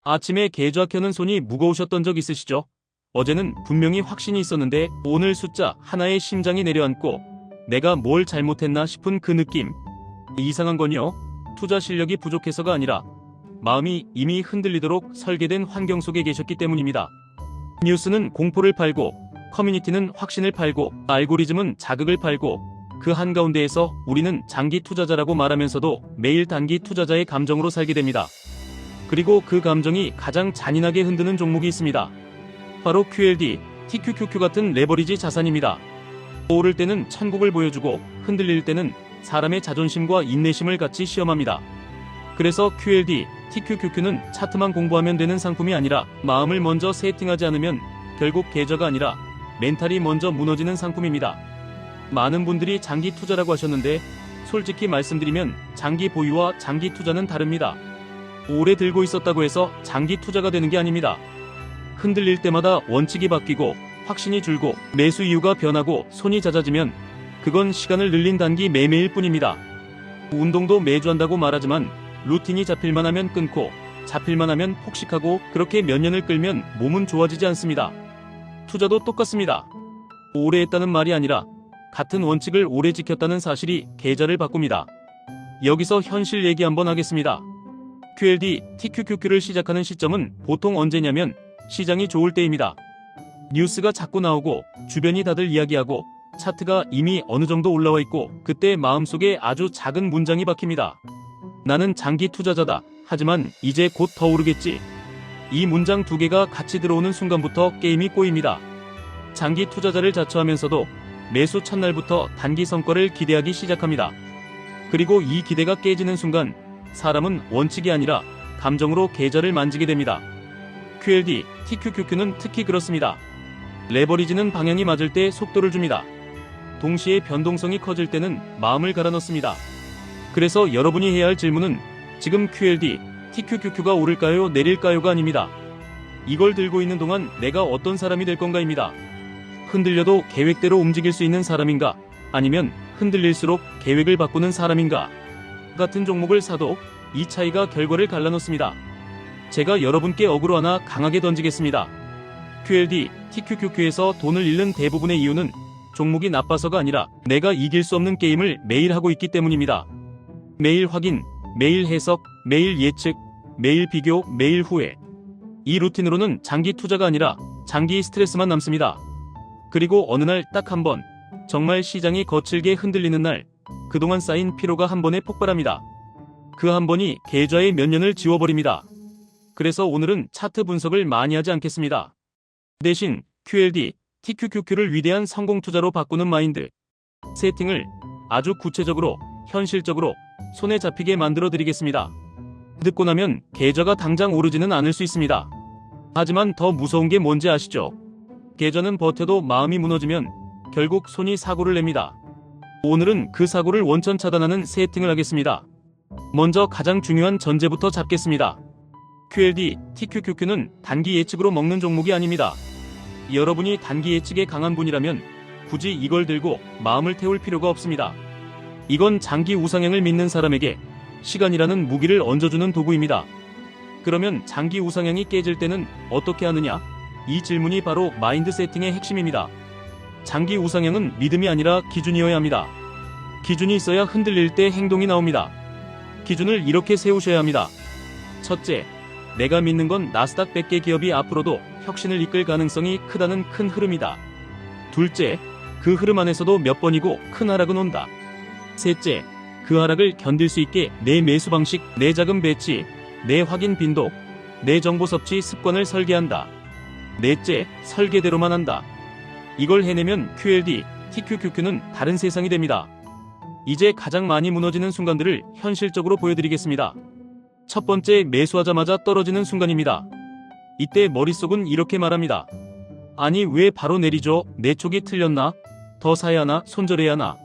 아침에 계좌 켜는 손이 무거우셨던 적 있으시죠? 어제는 분명히 확신이 있었는데 오늘 숫자 하나에 심장이 내려앉고 내가 뭘 잘못했나 싶은 그 느낌. 이상한 건요, 투자 실력이 부족해서가 아니라 마음이 이미 흔들리도록 설계된 환경 속에 계셨기 때문입니다. 뉴스는 공포를 팔고, 커뮤니티는 확신을 팔고, 알고리즘은 자극을 팔고, 그 한가운데에서 우리는 장기 투자자라고 말하면서도 매일 단기 투자자의 감정으로 살게 됩니다. 그리고 그 감정이 가장 잔인하게 흔드는 종목이 있습니다. 바로 QLD, TQQQ 같은 레버리지 자산입니다. 오를 때는 천국을 보여주고 흔들릴 때는 사람의 자존심과 인내심을 같이 시험합니다. 그래서 QLD, TQQQ는 차트만 공부하면 되는 상품이 아니라 마음을 먼저 세팅하지 않으면 결국 계좌가 아니라 멘탈이 먼저 무너지는 상품입니다. 많은 분들이 장기 투자라고 하셨는데 솔직히 말씀드리면 장기 보유와 장기 투자는 다릅니다. 오래 들고 있었다고 해서 장기 투자가 되는 게 아닙니다. 흔들릴 때마다 원칙이 바뀌고 확신이 줄고 매수 이유가 변하고 손이 잦아지면 그건 시간을 늘린 단기 매매일 뿐입니다. 운동도 매주 한다고 말하지만 루틴이 잡힐만 하면 끊고 잡힐만 하면 폭식하고 그렇게 몇 년을 끌면 몸은 좋아지지 않습니다. 투자도 똑같습니다. 오래 했다는 말이 아니라 같은 원칙을 오래 지켰다는 사실이 계좌를 바꿉니다. 여기서 현실 얘기 한번 하겠습니다. QLD, TQQQ를 시작하는 시점은 보통 언제냐면 시장이 좋을 때입니다. 뉴스가 자꾸 나오고 주변이 다들 이야기하고 차트가 이미 어느 정도 올라와 있고 그때 마음속에 아주 작은 문장이 박힙니다. 나는 장기 투자자다. 하지만 이제 곧 더 오르겠지. 이 문장 두 개가 같이 들어오는 순간부터 게임이 꼬입니다. 장기 투자자를 자처하면서도 매수 첫날부터 단기 성과를 기대하기 시작합니다. 그리고 이 기대가 깨지는 순간 사람은 원칙이 아니라 감정으로 계좌를 만지게 됩니다. QLD, TQQQ는 특히 그렇습니다. 레버리지는 방향이 맞을 때 속도를 줍니다. 동시에 변동성이 커질 때는 마음을 갈아넣습니다. 그래서 여러분이 해야 할 질문은 지금 QLD, TQQQ가 오를까요, 내릴까요가 아닙니다. 이걸 들고 있는 동안 내가 어떤 사람이 될 건가입니다. 흔들려도 계획대로 움직일 수 있는 사람인가, 아니면 흔들릴수록 계획을 바꾸는 사람인가. 같은 종목을 사도 이 차이가 결과를 갈라놓습니다. 제가 여러분께 어그로 하나 강하게 던지겠습니다. QLD, TQQQ에서 돈을 잃는 대부분의 이유는 종목이 나빠서가 아니라 내가 이길 수 없는 게임을 매일 하고 있기 때문입니다. 매일 확인, 매일 해석, 매일 예측, 매일 비교, 매일 후회. 이 루틴으로는 장기 투자가 아니라 장기 스트레스만 남습니다. 그리고 어느 날 딱 한 번, 정말 시장이 거칠게 흔들리는 날, 그동안 쌓인 피로가 한 번에 폭발합니다. 그 한 번이 계좌의 몇 년을 지워버립니다. 그래서 오늘은 차트 분석을 많이 하지 않겠습니다. 대신 QLD, TQQQ를 위대한 성공 투자로 바꾸는 마인드 세팅을 아주 구체적으로, 현실적으로 손에 잡히게 만들어 드리겠습니다. 듣고 나면 계좌가 당장 오르지는 않을 수 있습니다. 하지만 더 무서운 게 뭔지 아시죠? 계좌는 버텨도 마음이 무너지면 결국 손이 사고를 냅니다. 오늘은 그 사고를 원천 차단하는 세팅을 하겠습니다. 먼저 가장 중요한 전제부터 잡겠습니다. QLD, TQQQ는 단기 예측으로 먹는 종목이 아닙니다. 여러분이 단기 예측에 강한 분이라면 굳이 이걸 들고 마음을 태울 필요가 없습니다. 이건 장기 우상향을 믿는 사람에게 시간이라는 무기를 얹어주는 도구입니다. 그러면 장기 우상향이 깨질 때는 어떻게 하느냐? 이 질문이 바로 마인드 세팅의 핵심입니다. 장기 우상향은 믿음이 아니라 기준이어야 합니다. 기준이 있어야 흔들릴 때 행동이 나옵니다. 기준을 이렇게 세우셔야 합니다. 첫째, 내가 믿는 건 나스닥 100개 기업이 앞으로도 혁신을 이끌 가능성이 크다는 큰 흐름이다. 둘째, 그 흐름 안에서도 몇 번이고 큰 하락은 온다. 셋째, 그 하락을 견딜 수 있게 내 매수 방식, 내 자금 배치, 내 확인 빈도, 내 정보 섭취 습관을 설계한다. 넷째, 설계대로만 한다. 이걸 해내면 QLD, TQQQ는 다른 세상이 됩니다. 이제 가장 많이 무너지는 순간들을 현실적으로 보여드리겠습니다. 첫 번째, 매수하자마자 떨어지는 순간입니다. 이때 머릿속은 이렇게 말합니다. 아니 왜 바로 내리죠? 내 쪽이 틀렸나? 더 사야 하나? 손절해야 하나?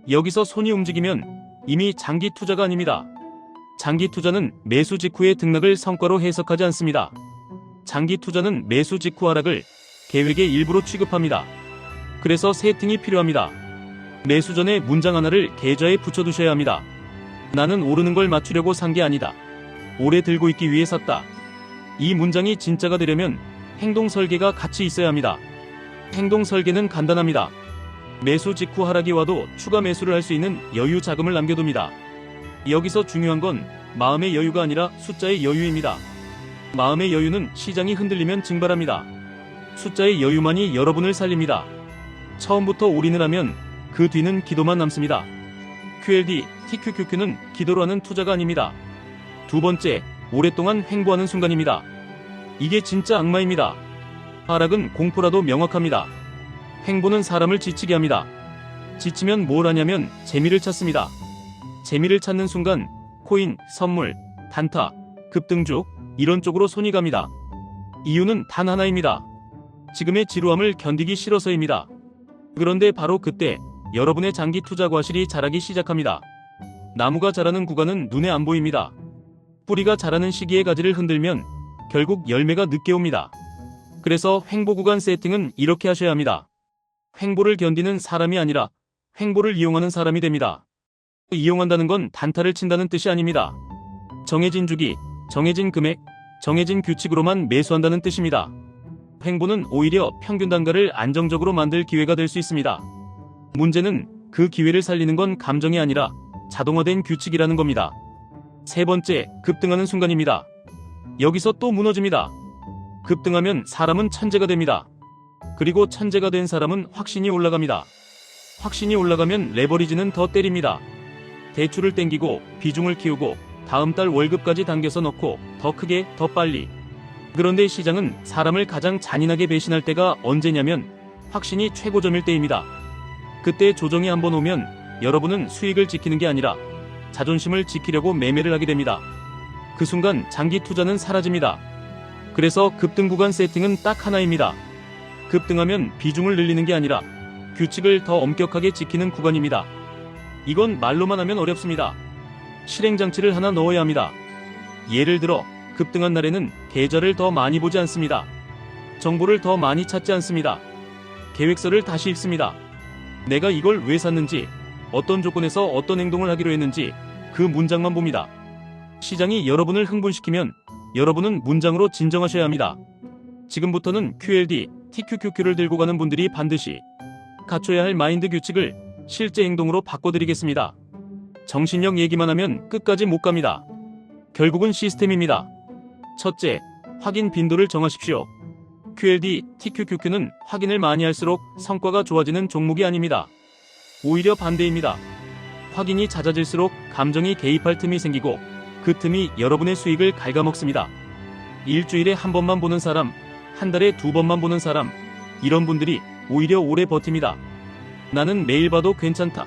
여기서 손이 움직이면 이미 장기 투자가 아닙니다. 장기 투자는 매수 직후의 등락을 성과로 해석하지 않습니다. 장기 투자는 매수 직후 하락을 계획의 일부로 취급합니다. 그래서 세팅이 필요합니다. 매수 전에 문장 하나를 계좌에 붙여두셔야 합니다. 나는 오르는 걸 맞추려고 산 게 아니다. 오래 들고 있기 위해 샀다. 이 문장이 진짜가 되려면 행동 설계가 같이 있어야 합니다. 행동 설계는 간단합니다. 매수 직후 하락이 와도 추가 매수를 할 수 있는 여유 자금을 남겨둡니다. 여기서 중요한 건 마음의 여유가 아니라 숫자의 여유입니다. 마음의 여유는 시장이 흔들리면 증발합니다. 숫자의 여유만이 여러분을 살립니다. 처음부터 올인을 하면 그 뒤는 기도만 남습니다. QLD, TQQQ는 기도로 하는 투자가 아닙니다. 두 번째, 오랫동안 횡보하는 순간입니다. 이게 진짜 악마입니다. 하락은 공포라도 명확합니다. 횡보는 사람을 지치게 합니다. 지치면 뭘 하냐면 재미를 찾습니다. 재미를 찾는 순간 코인, 선물, 단타, 급등주 이런 쪽으로 손이 갑니다. 이유는 단 하나입니다. 지금의 지루함을 견디기 싫어서입니다. 그런데 바로 그때 여러분의 장기 투자 과실이 자라기 시작합니다. 나무가 자라는 구간은 눈에 안 보입니다. 뿌리가 자라는 시기에 가지를 흔들면 결국 열매가 늦게 옵니다. 그래서 횡보 구간 세팅은 이렇게 하셔야 합니다. 횡보를 견디는 사람이 아니라 횡보를 이용하는 사람이 됩니다. 이용한다는 건 단타를 친다는 뜻이 아닙니다. 정해진 주기, 정해진 금액, 정해진 규칙으로만 매수한다는 뜻입니다. 횡보는 오히려 평균 단가를 안정적으로 만들 기회가 될 수 있습니다. 문제는 그 기회를 살리는 건 감정이 아니라 자동화된 규칙이라는 겁니다. 세 번째, 급등하는 순간입니다. 여기서 또 무너집니다. 급등하면 사람은 천재가 됩니다. 그리고 천재가 된 사람은 확신이 올라갑니다. 확신이 올라가면 레버리지는 더 때립니다. 대출을 땡기고 비중을 키우고 다음 달 월급까지 당겨서 넣고 더 크게 더 빨리. 그런데 시장은 사람을 가장 잔인하게 배신할 때가 언제냐면 확신이 최고점일 때입니다. 그때 조정이 한번 오면 여러분은 수익을 지키는 게 아니라 자존심을 지키려고 매매를 하게 됩니다. 그 순간 장기 투자는 사라집니다. 그래서 급등 구간 세팅은 딱 하나입니다. 급등하면 비중을 늘리는 게 아니라 규칙을 더 엄격하게 지키는 구간입니다. 이건 말로만 하면 어렵습니다. 실행장치를 하나 넣어야 합니다. 예를 들어 급등한 날에는 계좌를 더 많이 보지 않습니다. 정보를 더 많이 찾지 않습니다. 계획서를 다시 읽습니다. 내가 이걸 왜 샀는지, 어떤 조건에서 어떤 행동을 하기로 했는지 그 문장만 봅니다. 시장이 여러분을 흥분시키면 여러분은 문장으로 진정하셔야 합니다. 지금부터는 QLD, TQQQ를 들고 가는 분들이 반드시 갖춰야 할 마인드 규칙을 실제 행동으로 바꿔드리겠습니다. 정신력 얘기만 하면 끝까지 못 갑니다. 결국은 시스템입니다. 첫째, 확인 빈도를 정하십시오. QLD, TQQQ는 확인을 많이 할수록 성과가 좋아지는 종목이 아닙니다. 오히려 반대입니다. 확인이 잦아질수록 감정이 개입할 틈이 생기고 그 틈이 여러분의 수익을 갉아먹습니다. 일주일에 한 번만 보는 사람, 한 달에 두 번만 보는 사람, 이런 분들이 오히려 오래 버팁니다. 나는 매일 봐도 괜찮다.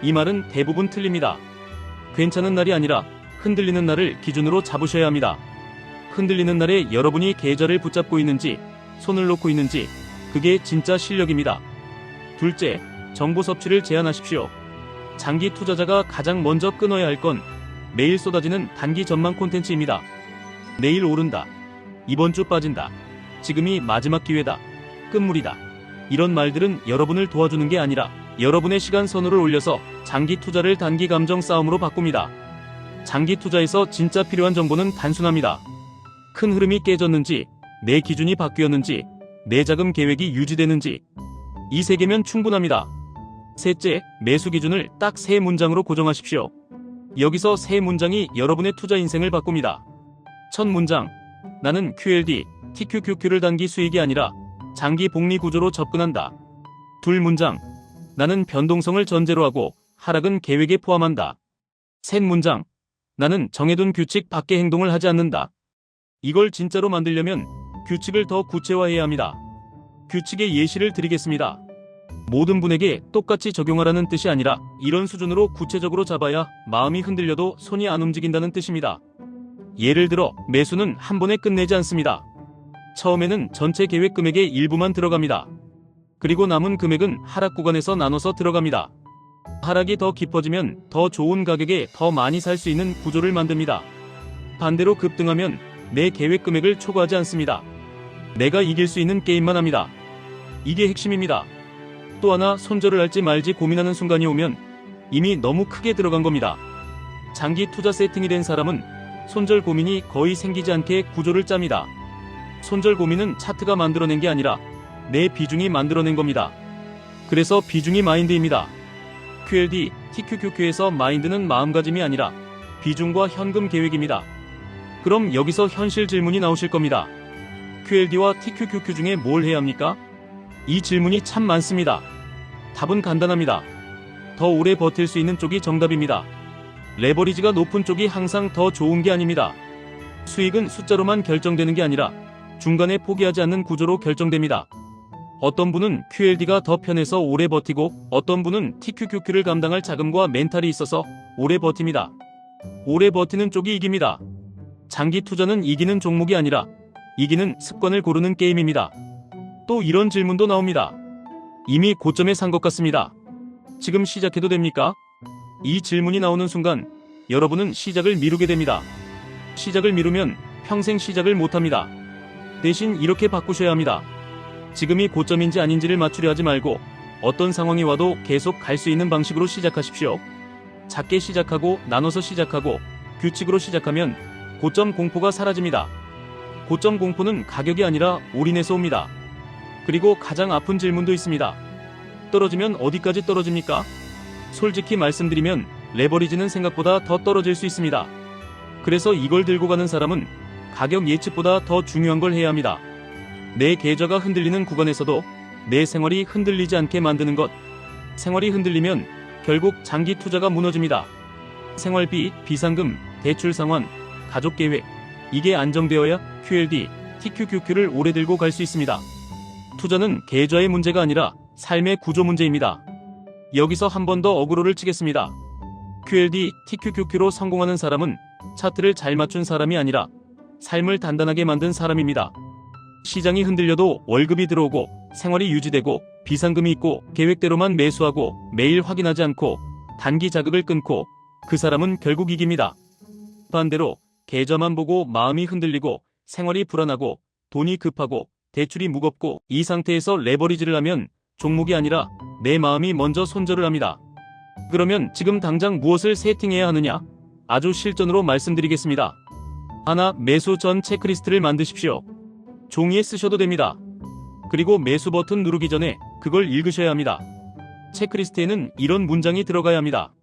이 말은 대부분 틀립니다. 괜찮은 날이 아니라 흔들리는 날을 기준으로 잡으셔야 합니다. 흔들리는 날에 여러분이 계좌를 붙잡고 있는지, 손을 놓고 있는지, 그게 진짜 실력입니다. 둘째, 정보 섭취를 제한하십시오. 장기 투자자가 가장 먼저 끊어야 할 건 매일 쏟아지는 단기 전망 콘텐츠입니다. 내일 오른다. 이번 주 빠진다. 지금이 마지막 기회다. 끝물이다. 이런 말들은 여러분을 도와주는 게 아니라 여러분의 시간 선호를 올려서 장기 투자를 단기 감정 싸움으로 바꿉니다. 장기 투자에서 진짜 필요한 정보는 단순합니다. 큰 흐름이 깨졌는지, 내 기준이 바뀌었는지, 내 자금 계획이 유지되는지, 이 세 개면 충분합니다. 셋째, 매수 기준을 딱 세 문장으로 고정하십시오. 여기서 세 문장이 여러분의 투자 인생을 바꿉니다. 첫 문장, 나는 QLD, TQQQ를 단기 수익이 아니라 장기 복리 구조로 접근한다. 둘 문장, 나는 변동성을 전제로 하고 하락은 계획에 포함한다. 셋 문장, 나는 정해둔 규칙 밖의 행동을 하지 않는다. 이걸 진짜로 만들려면 규칙을 더 구체화해야 합니다. 규칙의 예시를 드리겠습니다. 모든 분에게 똑같이 적용하라는 뜻이 아니라 이런 수준으로 구체적으로 잡아야 마음이 흔들려도 손이 안 움직인다는 뜻입니다. 예를 들어 매수는 한 번에 끝내지 않습니다. 처음에는 전체 계획 금액의 일부만 들어갑니다. 그리고 남은 금액은 하락 구간에서 나눠서 들어갑니다. 하락이 더 깊어지면 더 좋은 가격에 더 많이 살 수 있는 구조를 만듭니다. 반대로 급등하면 내 계획 금액을 초과하지 않습니다. 내가 이길 수 있는 게임만 합니다. 이게 핵심입니다. 또 하나, 손절을 할지 말지 고민하는 순간이 오면 이미 너무 크게 들어간 겁니다. 장기 투자 세팅이 된 사람은 손절 고민이 거의 생기지 않게 구조를 짭니다. 손절 고민은 차트가 만들어낸 게 아니라 내 비중이 만들어낸 겁니다. 그래서 비중이 마인드입니다. QLD, TQQQ에서 마인드는 마음가짐이 아니라 비중과 현금 계획입니다. 그럼 여기서 현실 질문이 나오실 겁니다. QLD와 TQQQ 중에 뭘 해야 합니까? 이 질문이 참 많습니다. 답은 간단합니다. 더 오래 버틸 수 있는 쪽이 정답입니다. 레버리지가 높은 쪽이 항상 더 좋은 게 아닙니다. 수익은 숫자로만 결정되는 게 아니라 중간에 포기하지 않는 구조로 결정됩니다. 어떤 분은 QLD가 더 편해서 오래 버티고 어떤 분은 TQQQ를 감당할 자금과 멘탈이 있어서 오래 버팁니다. 오래 버티는 쪽이 이깁니다. 장기 투자는 이기는 종목이 아니라 이기는 습관을 고르는 게임입니다. 또 이런 질문도 나옵니다. 이미 고점에 산 것 같습니다. 지금 시작해도 됩니까? 이 질문이 나오는 순간 여러분은 시작을 미루게 됩니다. 시작을 미루면 평생 시작을 못합니다. 대신 이렇게 바꾸셔야 합니다. 지금이 고점인지 아닌지를 맞추려 하지 말고 어떤 상황이 와도 계속 갈 수 있는 방식으로 시작하십시오. 작게 시작하고 나눠서 시작하고 규칙으로 시작하면 고점 공포가 사라집니다. 고점 공포는 가격이 아니라 올인에서 옵니다. 그리고 가장 아픈 질문도 있습니다. 떨어지면 어디까지 떨어집니까? 솔직히 말씀드리면 레버리지는 생각보다 더 떨어질 수 있습니다. 그래서 이걸 들고 가는 사람은 가격 예측보다 더 중요한 걸 해야 합니다. 내 계좌가 흔들리는 구간에서도 내 생활이 흔들리지 않게 만드는 것. 생활이 흔들리면 결국 장기 투자가 무너집니다. 생활비, 비상금, 대출 상환, 가족 계획. 이게 안정되어야 QLD, TQQQ를 오래 들고 갈 수 있습니다. 투자는 계좌의 문제가 아니라 삶의 구조 문제입니다. 여기서 한 번 더 어그로를 치겠습니다. QLD, TQQQ로 성공하는 사람은 차트를 잘 맞춘 사람이 아니라 삶을 단단하게 만든 사람입니다. 시장이 흔들려도 월급이 들어오고 생활이 유지되고 비상금이 있고 계획대로만 매수하고 매일 확인하지 않고 단기 자극을 끊고 그 사람은 결국 이깁니다. 반대로 계좌만 보고 마음이 흔들리고 생활이 불안하고 돈이 급하고 대출이 무겁고 이 상태에서 레버리지를 하면 종목이 아니라 내 마음이 먼저 손절을 합니다. 그러면 지금 당장 무엇을 세팅해야 하느냐? 아주 실전으로 말씀드리겠습니다. 하나, 매수 전 체크리스트를 만드십시오. 종이에 쓰셔도 됩니다. 그리고 매수 버튼 누르기 전에 그걸 읽으셔야 합니다. 체크리스트에는 이런 문장이 들어가야 합니다.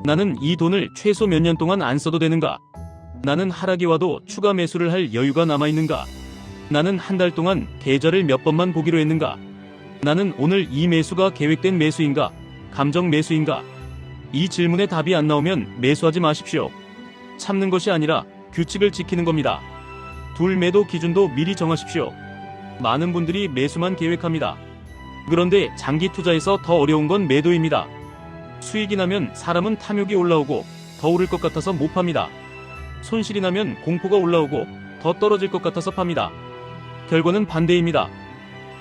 나는 이 돈을 최소 몇 년 동안 안 써도 되는가? 나는 하락이 와도 추가 매수를 할 여유가 남아있는가? 나는 한 달 동안 계좌를 몇 번만 보기로 했는가? 나는 오늘 이 매수가 계획된 매수인가? 감정 매수인가? 이 질문에 답이 안 나오면 매수하지 마십시오. 참는 것이 아니라 규칙을 지키는 겁니다. 둘 매도 기준도 미리 정하십시오. 많은 분들이 매수만 계획합니다. 그런데 장기 투자에서 더 어려운 건 매도입니다. 수익이 나면 사람은 탐욕이 올라오고 더 오를 것 같아서 못 팝니다. 손실이 나면 공포가 올라오고 더 떨어질 것 같아서 팝니다. 결과는 반대입니다.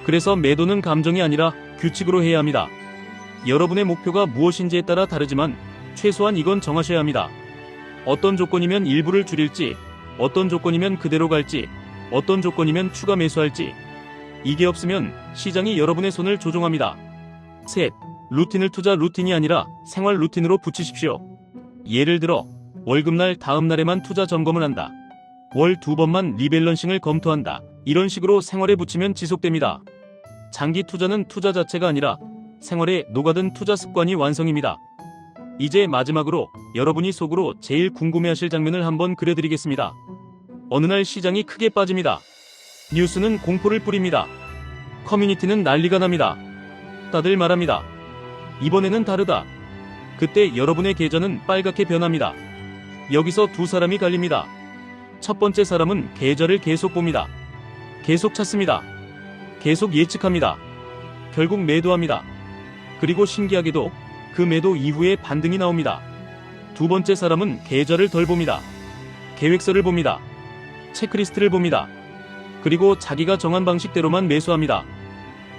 그래서 매도는 감정이 아니라 규칙으로 해야 합니다. 여러분의 목표가 무엇인지에 따라 다르지만 최소한 이건 정하셔야 합니다. 어떤 조건이면 일부를 줄일지, 어떤 조건이면 그대로 갈지, 어떤 조건이면 추가 매수할지. 이게 없으면 시장이 여러분의 손을 조종합니다. 셋, 루틴을 투자 루틴이 아니라 생활 루틴으로 붙이십시오. 예를 들어 월급날 다음 날에만 투자 점검을 한다. 월 2번만 리밸런싱을 검토한다. 이런 식으로 생활에 붙이면 지속됩니다. 장기 투자는 투자 자체가 아니라 생활에 녹아든 투자 습관이 완성입니다. 이제 마지막으로 여러분이 속으로 제일 궁금해하실 장면을 한번 그려드리겠습니다. 어느 날 시장이 크게 빠집니다. 뉴스는 공포를 뿌립니다. 커뮤니티는 난리가 납니다. 다들 말합니다. 이번에는 다르다. 그때 여러분의 계좌는 빨갛게 변합니다. 여기서 두 사람이 갈립니다. 첫 번째 사람은 계좌를 계속 봅니다. 계속 찾습니다. 계속 예측합니다. 결국 매도합니다. 그리고 신기하게도 그 매도 이후에 반등이 나옵니다. 두 번째 사람은 계좌를 덜 봅니다. 계획서를 봅니다. 체크리스트를 봅니다. 그리고 자기가 정한 방식대로만 매수합니다.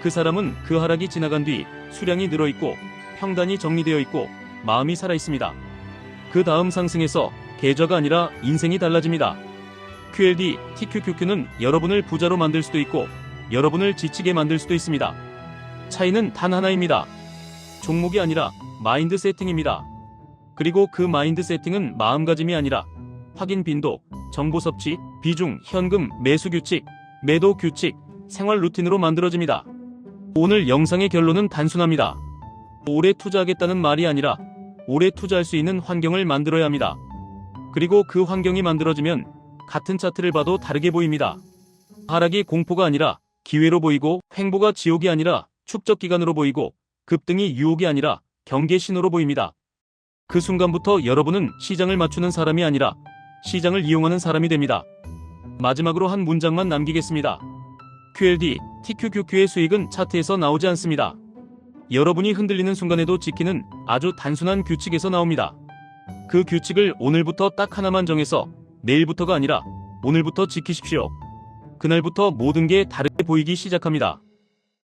그 사람은 그 하락이 지나간 뒤 수량이 늘어있고 평단이 정리되어 있고 마음이 살아있습니다. 그 다음 상승에서 계좌가 아니라 인생이 달라집니다. QLD, TQQQ는 여러분을 부자로 만들 수도 있고 여러분을 지치게 만들 수도 있습니다. 차이는 단 하나입니다. 종목이 아니라 마인드 세팅입니다. 그리고 그 마인드 세팅은 마음가짐이 아니라 확인 빈도, 정보 섭취, 비중, 현금, 매수 규칙, 매도 규칙, 생활 루틴으로 만들어집니다. 오늘 영상의 결론은 단순합니다. 오래 투자하겠다는 말이 아니라 오래 투자할 수 있는 환경을 만들어야 합니다. 그리고 그 환경이 만들어지면 같은 차트를 봐도 다르게 보입니다. 하락이 공포가 아니라 기회로 보이고, 횡보가 지옥이 아니라 축적 기간으로 보이고, 급등이 유혹이 아니라 경계 신호로 보입니다. 그 순간부터 여러분은 시장을 맞추는 사람이 아니라 시장을 이용하는 사람이 됩니다. 마지막으로 한 문장만 남기겠습니다. QLD, TQQQ의 수익은 차트에서 나오지 않습니다. 여러분이 흔들리는 순간에도 지키는 아주 단순한 규칙에서 나옵니다. 그 규칙을 오늘부터 딱 하나만 정해서 내일부터가 아니라 오늘부터 지키십시오. 그날부터 모든 게 다르게 보이기 시작합니다.